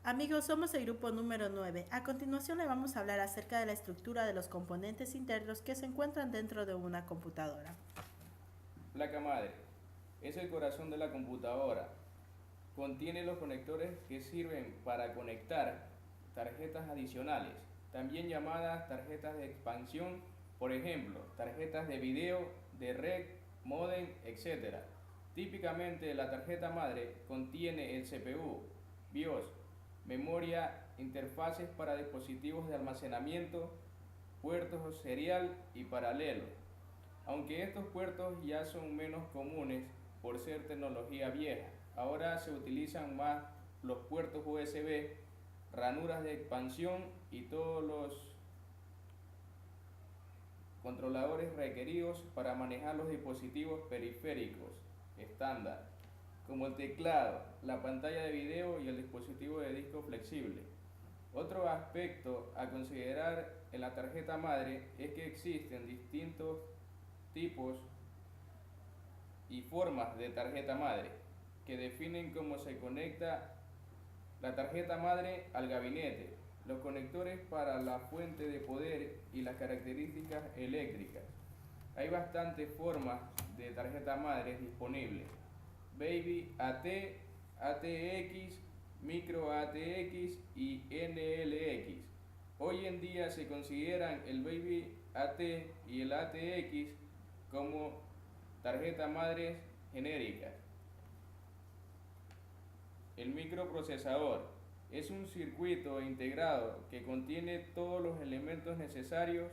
Amigos, somos el grupo número 9. A continuación le vamos a hablar acerca de la estructura de los componentes internos que se encuentran dentro de una computadora. Placa madre. Es el corazón de la computadora. Contiene los conectores que sirven para conectar tarjetas adicionales, también llamadas tarjetas de expansión, por ejemplo, tarjetas de video, de red, modem, etc. Típicamente la tarjeta madre contiene el CPU, BIOS, memoria, interfaces para dispositivos de almacenamiento, puertos serial y paralelo. Aunque estos puertos ya son menos comunes por ser tecnología vieja, ahora se utilizan más los puertos USB, ranuras de expansión y todos los controladores requeridos para manejar los dispositivos periféricos estándar, como el teclado, la pantalla de video y el dispositivo de disco flexible. Otro aspecto a considerar en la tarjeta madre es que existen distintos tipos y formas de tarjeta madre que definen cómo se conecta la tarjeta madre al gabinete, los conectores para la fuente de poder y las características eléctricas. Hay bastantes formas de tarjeta madre disponibles: Baby AT, ATX, Micro ATX y NLX. Hoy en día se consideran el Baby AT y el ATX como tarjetas madres genéricas. El microprocesador es un circuito integrado que contiene todos los elementos necesarios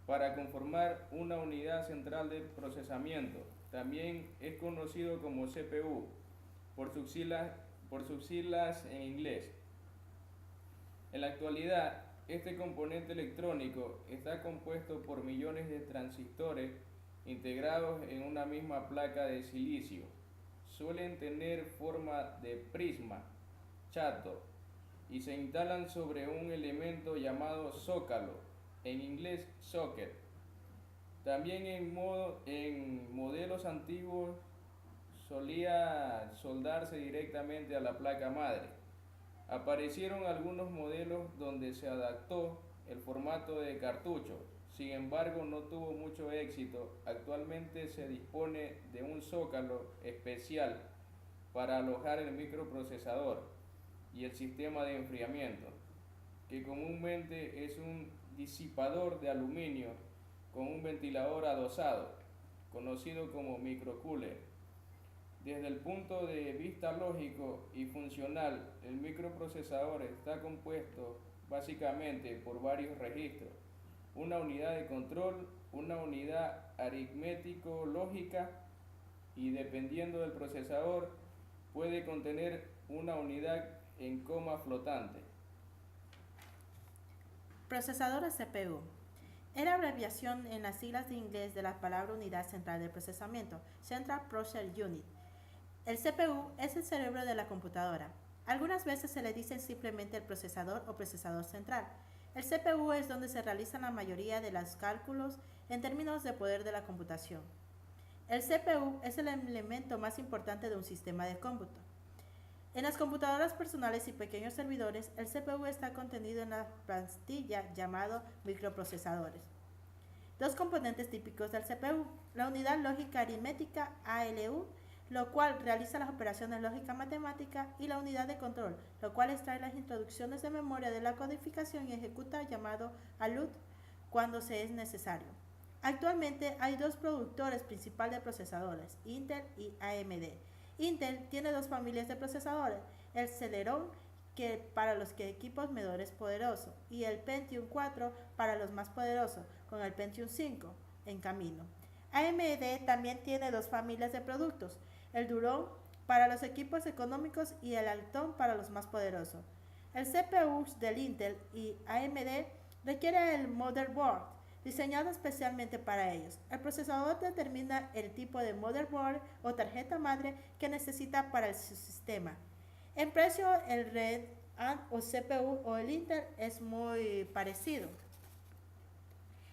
para conformar una unidad central de procesamiento. También es conocido como CPU por sus siglas en inglés. En la actualidad, este componente electrónico está compuesto por millones de transistores integrados en una misma placa de silicio. Suelen tener forma de prisma, chato, y se instalan sobre un elemento llamado zócalo, en inglés socket. También en modelos antiguos solía soldarse directamente a la placa madre. Aparecieron algunos modelos donde se adaptó el formato de cartucho, sin embargo no tuvo mucho éxito. Actualmente se dispone de un zócalo especial para alojar el microprocesador y el sistema de enfriamiento, que comúnmente es un disipador de aluminio con un ventilador adosado, conocido como microcooler. Desde el punto de vista lógico y funcional, el microprocesador está compuesto básicamente por varios registros: una unidad de control, una unidad aritmético-lógica y, dependiendo del procesador, puede contener una unidad en coma flotante. Procesador CPU. Es la abreviación en las siglas de inglés de la palabra unidad central de procesamiento, Central Processing Unit. El CPU es el cerebro de la computadora. Algunas veces se le dice simplemente el procesador o procesador central. El CPU es donde se realizan la mayoría de los cálculos en términos de poder de la computación. El CPU es el elemento más importante de un sistema de cómputo. En las computadoras personales y pequeños servidores, el CPU está contenido en la plantilla llamado microprocesadores. Dos componentes típicos del CPU: la unidad lógica aritmética ALU, lo cual realiza las operaciones lógica matemática, y la unidad de control, lo cual extrae las instrucciones de memoria de la codificación y ejecuta llamado ALUT cuando se es necesario. Actualmente hay dos productores principales de procesadores, Intel y AMD. Intel tiene dos familias de procesadores: el Celeron, que para los equipos medidores poderosos, y el Pentium 4 para los más poderosos, con el Pentium 5 en camino. AMD también tiene dos familias de productos: el Duron para los equipos económicos y el Alton para los más poderosos. El CPU del Intel y AMD requiere el motherboard, diseñado especialmente para ellos. El procesador determina el tipo de motherboard o tarjeta madre que necesita para su sistema. En precio, el Red o CPU o el Intel es muy parecido.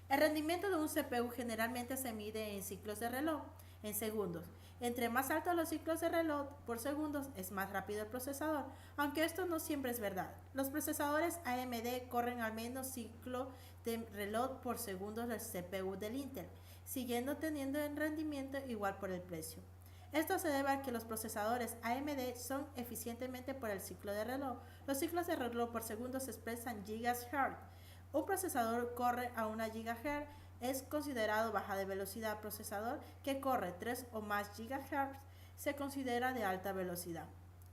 El rendimiento de un CPU generalmente se mide en ciclos de reloj. en segundos. Entre más altos los ciclos de reloj por segundos, es más rápido el procesador, aunque esto no siempre es verdad. Los procesadores AMD corren al menos ciclo de reloj por segundos del CPU del Intel, siguiendo teniendo el rendimiento igual por el precio. Esto se debe a que los procesadores AMD son eficientemente por el ciclo de reloj. Los ciclos de reloj por segundo se expresan GHz. Un procesador corre a 1 GHz es considerado baja de velocidad. Procesador que corre 3 o más GHz se considera de alta velocidad.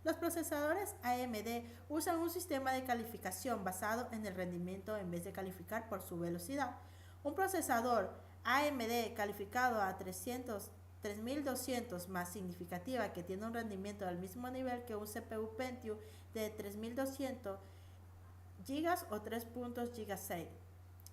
Los procesadores AMD usan un sistema de calificación basado en el rendimiento en vez de calificar por su velocidad. Un procesador AMD calificado a 3200 más significativa, que tiene un rendimiento del mismo nivel que un CPU Pentium de 3200 GB o 3 GHz.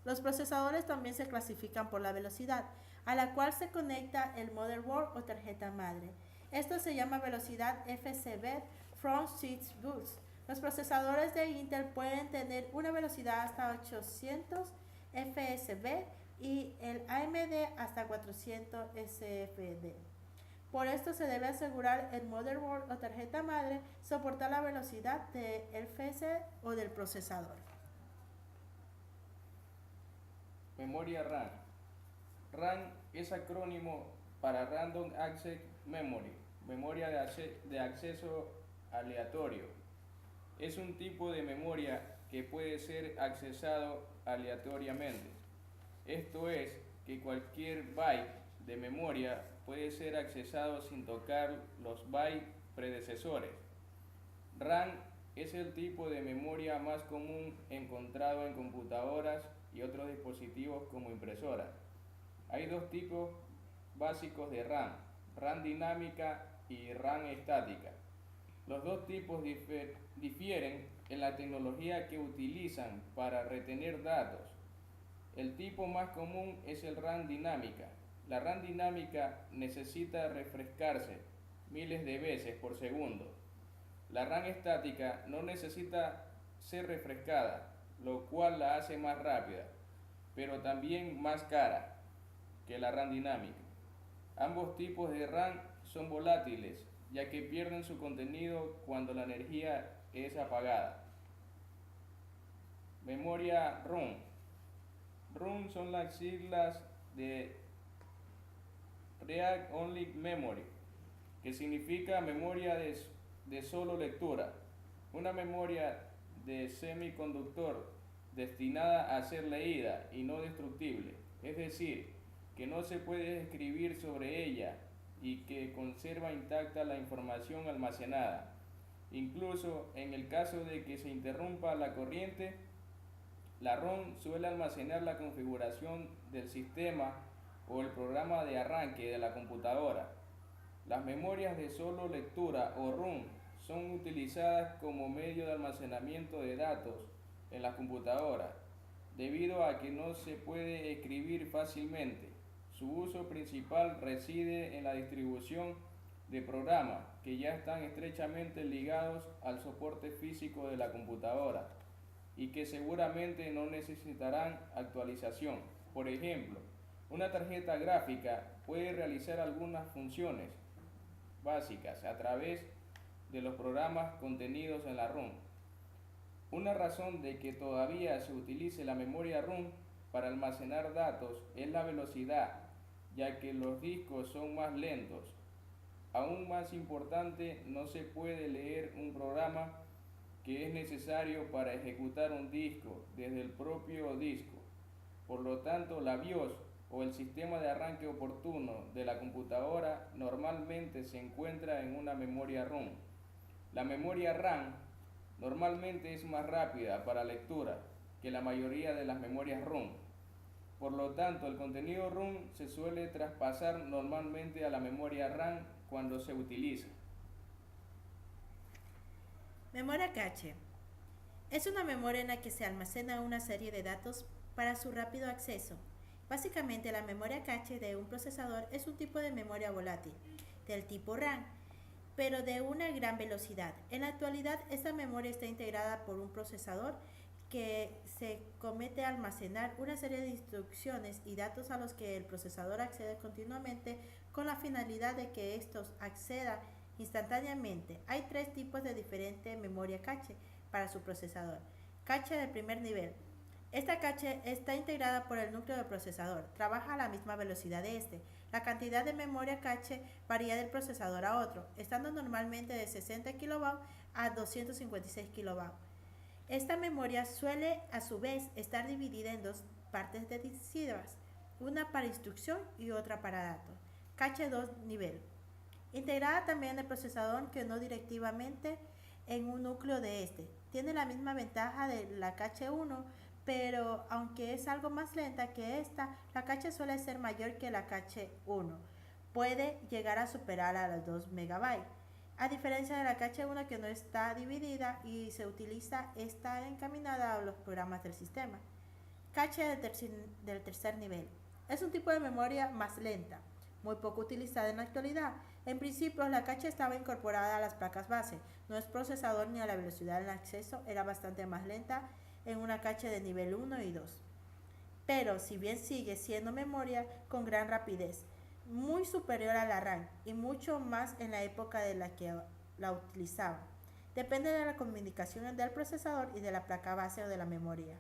Los procesadores también se clasifican por la velocidad a la cual se conecta el motherboard o tarjeta madre. Esto se llama velocidad FSB, Front Switch Bus. Los procesadores de Intel pueden tener una velocidad hasta 800 FSB y el AMD hasta 400 SFD. Por esto se debe asegurar el motherboard o tarjeta madre soportar la velocidad del FSB o del procesador. Memoria RAM. RAM es acrónimo para Random Access Memory, memoria de acceso aleatorio. Es un tipo de memoria que puede ser accesado aleatoriamente. Esto es, que cualquier byte de memoria puede ser accesado sin tocar los bytes predecesores. RAM es el tipo de memoria más común encontrado en computadoras y otros dispositivos como impresoras. Hay dos tipos básicos de RAM, RAM dinámica y RAM estática. Los dos tipos difieren en la tecnología que utilizan para retener datos. El tipo más común es el RAM dinámica. La RAM dinámica necesita refrescarse miles de veces por segundo. La RAM estática no necesita ser refrescada, lo cual la hace más rápida, pero también más cara que la RAM dinámica. Ambos tipos de RAM son volátiles, ya que pierden su contenido cuando la energía es apagada. Memoria ROM. ROM son las siglas de Read Only Memory, que significa memoria de solo lectura. Una memoria de semiconductor destinada a ser leída y no destructible, es decir, que no se puede escribir sobre ella y que conserva intacta la información almacenada. Incluso en el caso de que se interrumpa la corriente, la ROM suele almacenar la configuración del sistema o el programa de arranque de la computadora. Las memorias de solo lectura o ROM son utilizadas como medio de almacenamiento de datos en las computadoras, debido a que no se puede escribir fácilmente. Su uso principal reside en la distribución de programas que ya están estrechamente ligados al soporte físico de la computadora y que seguramente no necesitarán actualización. Por ejemplo, una tarjeta gráfica puede realizar algunas funciones básicas a través de los programas contenidos en la ROM. Una razón de que todavía se utilice la memoria ROM para almacenar datos es la velocidad, ya que los discos son más lentos. Aún más importante, no se puede leer un programa que es necesario para ejecutar un disco desde el propio disco. Por lo tanto, la BIOS o el sistema de arranque oportuno de la computadora normalmente se encuentra en una memoria ROM. La memoria RAM normalmente es más rápida para lectura que la mayoría de las memorias ROM. Por lo tanto, el contenido ROM se suele traspasar normalmente a la memoria RAM cuando se utiliza. Memoria cache. Es una memoria en la que se almacena una serie de datos para su rápido acceso. Básicamente, la memoria cache de un procesador es un tipo de memoria volátil, del tipo RAM, pero de una gran velocidad. En la actualidad, esta memoria está integrada por un procesador que se comete a almacenar una serie de instrucciones y datos a los que el procesador accede continuamente con la finalidad de que estos accedan instantáneamente. Hay tres tipos de diferente memoria cache para su procesador. Cache de primer nivel. Esta cache está integrada por el núcleo del procesador, trabaja a la misma velocidad de este. La cantidad de memoria cache varía del procesador a otro, estando normalmente de 60 kB a 256 kB. Esta memoria suele a su vez estar dividida en dos partes decisivas, una para instrucción y otra para datos. Cache 2 nivel. Integrada también en el procesador que no directivamente en un núcleo de este. Tiene la misma ventaja de la cache 1, pero aunque es algo más lenta que esta, la cache suele ser mayor que la cache 1. Puede llegar a superar a los 2 MB. A diferencia de la cache 1 que no está dividida y se utiliza, está encaminada a los programas del sistema. Cache del tercer nivel. Es un tipo de memoria más lenta, muy poco utilizada en la actualidad. En principio, la cache estaba incorporada a las placas base. No es procesador ni a la velocidad del acceso, era bastante más lenta en una cache de nivel 1 y 2. Pero si bien sigue siendo memoria con gran rapidez, muy superior a la RAM y mucho más en la época de la que la utilizaban. Depende de la comunicación del procesador y de la placa base o de la memoria.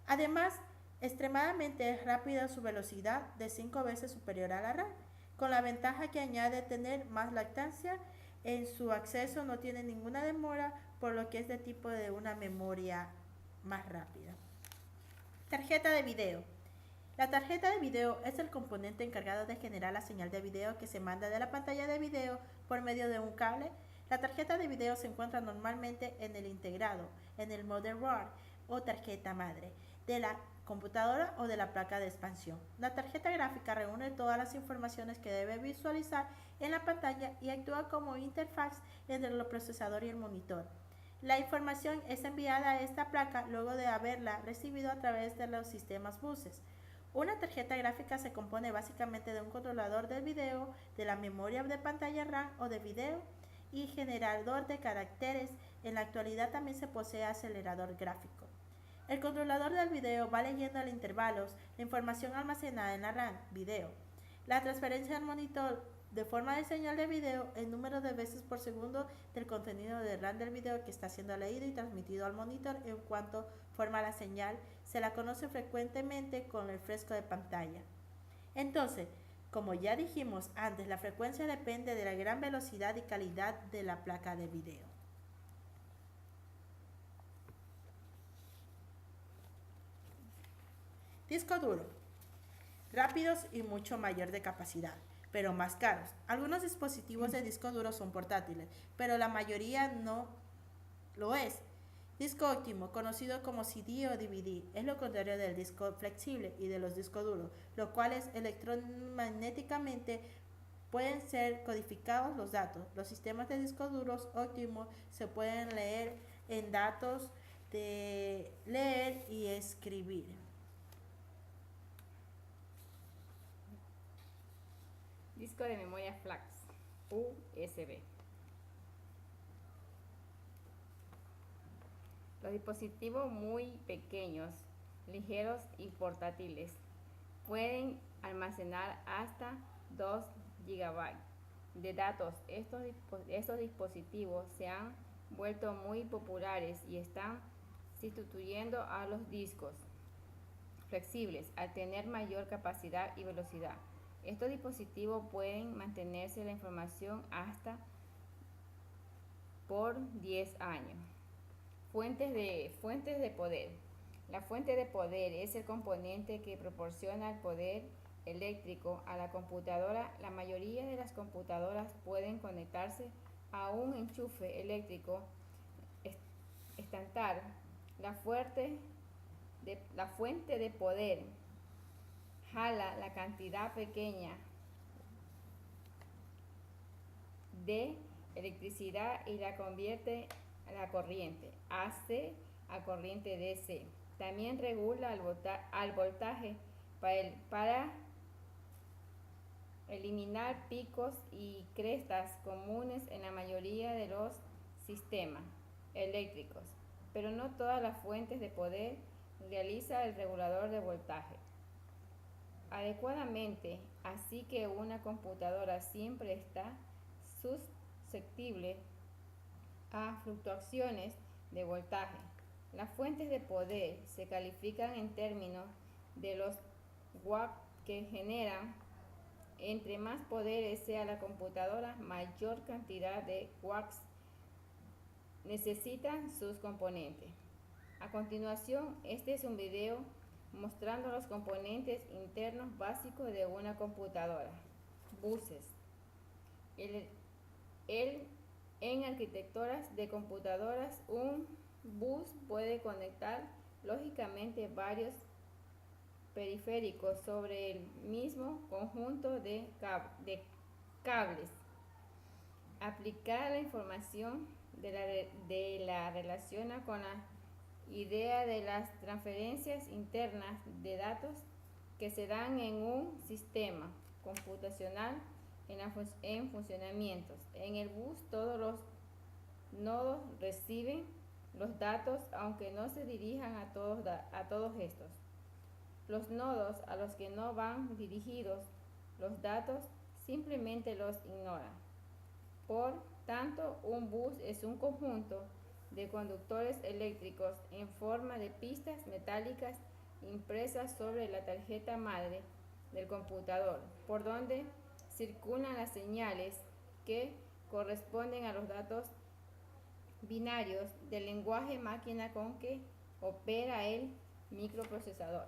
Además, extremadamente rápida su velocidad de 5 veces superior a la RAM, con la ventaja que añade tener más lactancia en su acceso, no tiene ninguna demora, por lo que es de tipo de una memoria más rápida. Tarjeta de video. La tarjeta de video es el componente encargado de generar la señal de video que se manda de la pantalla de video por medio de un cable. La tarjeta de video se encuentra normalmente en el integrado, en el motherboard o tarjeta madre de la computadora o de la placa de expansión. La tarjeta gráfica reúne todas las informaciones que debe visualizar en la pantalla y actúa como interfaz entre el procesador y el monitor. La información es enviada a esta placa luego de haberla recibido a través de los sistemas buses. Una tarjeta gráfica se compone básicamente de un controlador de video, de la memoria de pantalla RAM o de video y generador de caracteres. En la actualidad también se posee acelerador gráfico. El controlador del video va leyendo a intervalos la información almacenada en la RAM, video. La transferencia al monitor de forma de señal de video, el número de veces por segundo del contenido de RAM del video que está siendo leído y transmitido al monitor en cuanto forma la señal, se la conoce frecuentemente con el fresco de pantalla. Entonces, como ya dijimos antes, la frecuencia depende de la gran velocidad y calidad de la placa de video. Disco duro. Rápidos y mucho mayor de capacidad, pero más caros. Algunos dispositivos de disco duro son portátiles, pero la mayoría no lo es. Disco óptimo, conocido como CD o DVD, es lo contrario del disco flexible y de los discos duros, los cuales electromagnéticamente pueden ser codificados los datos. Los sistemas de discos duros óptimos se pueden leer en datos de leer y escribir. Disco de memoria flash, USB. Los dispositivos muy pequeños, ligeros y portátiles pueden almacenar hasta 2 GB de datos. Estos dispositivos se han vuelto muy populares y están sustituyendo a los discos flexibles al tener mayor capacidad y velocidad. Estos dispositivos pueden mantenerse la información hasta por 10 años. Fuentes de poder. La fuente de poder es el componente que proporciona el poder eléctrico a la computadora. La mayoría de las computadoras pueden conectarse a un enchufe eléctrico estándar. La fuente de poder jala la cantidad pequeña de electricidad y la convierte a la corriente AC a corriente DC. También regula al voltaje para eliminar picos y crestas comunes en la mayoría de los sistemas eléctricos, pero no todas las fuentes de poder realizan el regulador de voltaje. adecuadamente, así que una computadora siempre está susceptible a fluctuaciones de voltaje. Las fuentes de poder se califican en términos de los watts que generan. Entre más poderes sea la computadora, mayor cantidad de watts necesitan sus componentes. A continuación, este es un video mostrando los componentes internos básicos de una computadora. Buses. En arquitecturas de computadoras, un bus puede conectar lógicamente varios periféricos sobre el mismo conjunto de cables. Aplicar la información de la relaciona con la idea de las transferencias internas de datos que se dan en un sistema computacional en funcionamientos. En el bus todos los nodos reciben los datos aunque no se dirijan a todos estos. Los nodos a los que no van dirigidos los datos simplemente los ignoran. Por tanto, un bus es un conjunto de conductores eléctricos en forma de pistas metálicas impresas sobre la tarjeta madre del computador, por donde circulan las señales que corresponden a los datos binarios del lenguaje máquina con que opera el microprocesador.